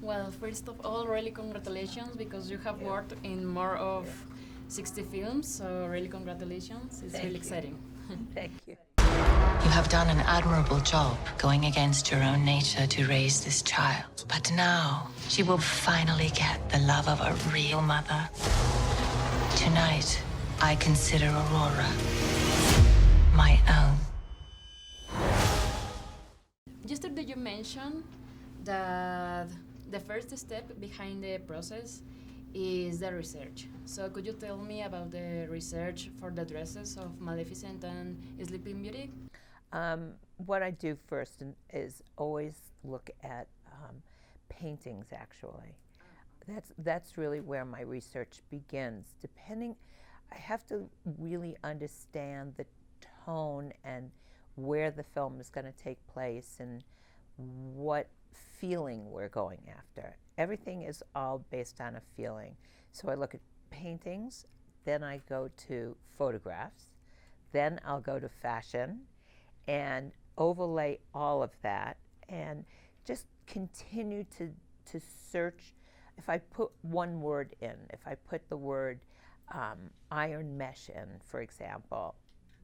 Well, first of all, really congratulations because you have worked in more of 60 films, so really congratulations. It's really exciting. Thank you. You have done an admirable job going against your own nature to raise this child. But now, she will finally get the love of a real mother. Tonight, I consider Aurora my own. Yesterday you mentioned that the first step behind the process is the research. So could you tell me about the research for the dresses of Maleficent and Sleeping Beauty? What I do first is always look at paintings, actually. That's really where my research begins. I have to really understand the tone and where the film is going to take place and what feeling we're going after. Everything is all based on a feeling. So I look at paintings, then I go to photographs, then I'll go to fashion and overlay all of that and just continue to search. If I put one word in, if I put the word iron mesh in, for example,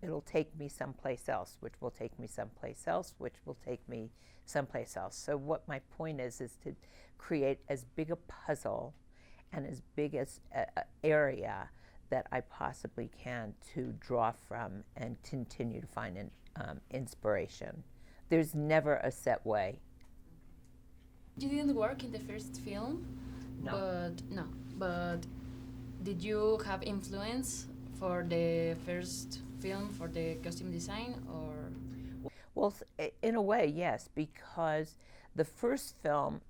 it'll take me someplace else, which will take me someplace else, which will take me someplace else. So what my point is to create as big a puzzle and as big as an area that I possibly can to draw from and continue to find inspiration. There's never a set way. You didn't work in the first film, No. but did you have influence for the first film for the costume design or? Well, in a way, yes, because the first film,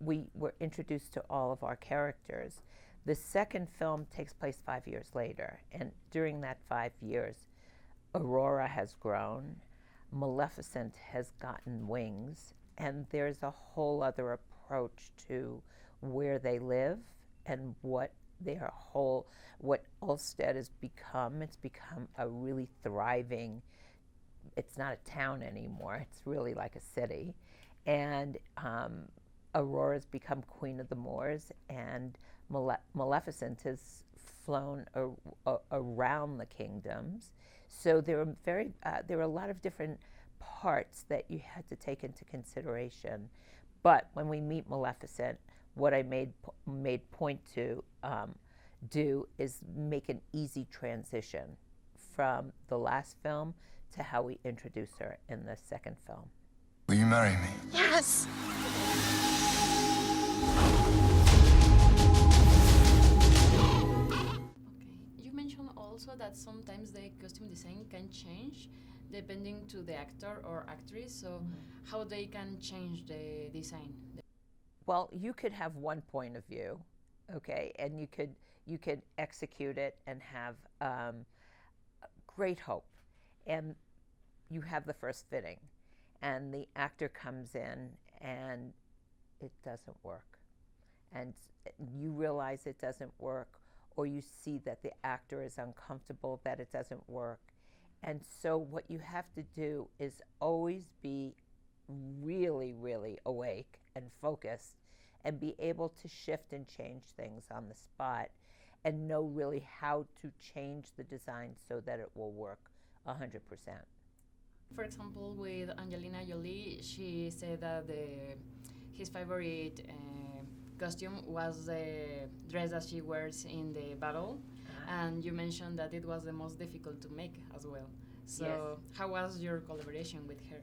we were introduced to all of our characters. The second film takes place 5 years later, and during that 5 years, Aurora has grown, Maleficent has gotten wings, and there's a whole other approach to where they live and what Ulstead has become. It's become a really thriving, it's not a town anymore, it's really like a city. And Aurora's become Queen of the Moors, and Maleficent has flown around the kingdoms. So there are a lot of different parts that you had to take into consideration. But when we meet Maleficent, what I made point to do is make an easy transition from the last film to how we introduce her in the second film. Will you marry me? Yes. Okay. You mentioned also that sometimes the costume design can change depending to the actor or actress. So how they can change the design? Well, you could have one point of view, okay, and you could execute it and have great hope, and you have the first fitting, and the actor comes in and it doesn't work, and you realize it doesn't work, or you see that the actor is uncomfortable that it doesn't work. And so what you have to do is always be really, really awake and focused and be able to shift and change things on the spot and know really how to change the design so that it will work 100%. For example, with Angelina Jolie, she said that his favorite costume was the dress that she wears in the battle, and you mentioned that it was the most difficult to make as well. So yes. How was your collaboration with her?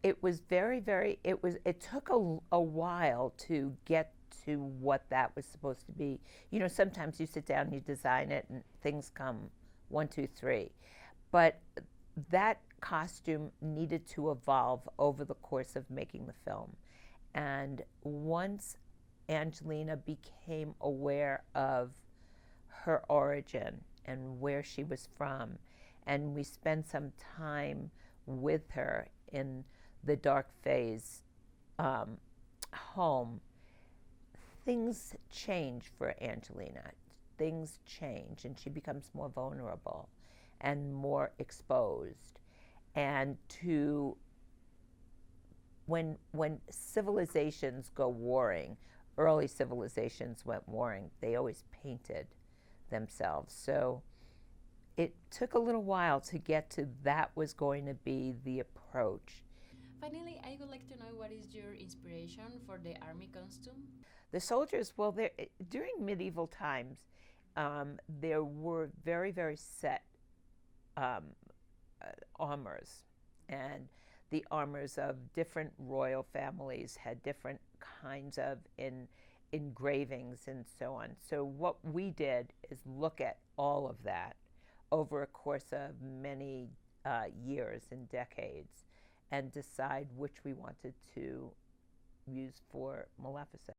It was it took a while to get to what that was supposed to be. You know, sometimes you sit down and you design it and things come 1, 2, 3. But that costume needed to evolve over the course of making the film. And once Angelina became aware of her origin and where she was from, and we spent some time with her in the dark phase home, things change for Angelina. Things change, and she becomes more vulnerable and more exposed. And to When civilizations go warring, early civilizations went warring, they always painted themselves. So it took a little while to get to that was going to be the approach. Finally, I would like to know what is your inspiration for the army costume? The soldiers, well, during medieval times, there were very, very set armors, and the armors of different royal families had different kinds of engravings and so on. So what we did is look at all of that over a course of many years and decades and decide which we wanted to use for Maleficent.